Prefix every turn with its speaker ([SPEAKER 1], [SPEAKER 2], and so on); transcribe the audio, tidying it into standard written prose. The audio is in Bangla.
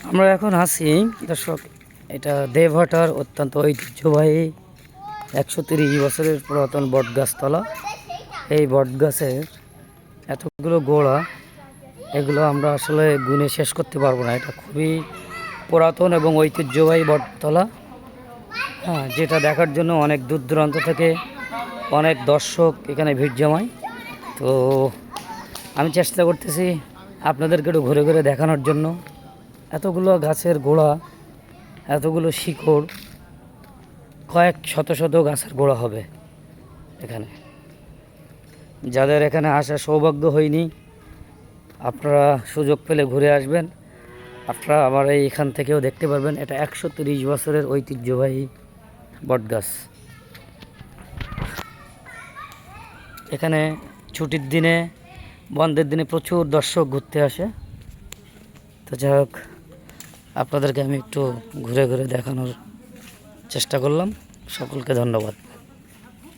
[SPEAKER 1] আমরা এখন আছি দর্শক, এটা দেবহাটার অত্যন্ত ঐতিহ্যবাহী 130 বছরের পুরাতন বটগাছতলা। এই বটগাছের এতগুলো গোড়া, এগুলো আমরা আসলে গুণে শেষ করতে পারবো না। এটা খুবই পুরাতন এবং ঐতিহ্যবাহী বটতলা, হ্যাঁ, যেটা দেখার জন্য অনেক দূর দূরান্ত থেকে অনেক দর্শক এখানে ভিড় জমায়। তো আমি চেষ্টা করতেছি আপনাদেরকে একটু ঘুরে ঘুরে দেখানোর জন্য। এতগুলো গাছের গোড়া, এতগুলো শিকড়, কয়েক শত শত গাছের গোড়া হবে এখানে। যাদের এখানে আসার সৌভাগ্য হয়নি, আপনারা সুযোগ পেলে ঘুরে আসবেন। আপনারা আবার এইখান থেকেও দেখতে পারবেন। এটা 130 বছরের ঐতিহ্যবাহী বটগাছ। এখানে ছুটির দিনে, বন্ধের দিনে প্রচুর দর্শক ঘুরতে আসে। তো যাই হোক, আপনাদেরকে আমি একটু ঘুরে ঘুরে দেখানোর চেষ্টা করলাম। সকলকে ধন্যবাদ।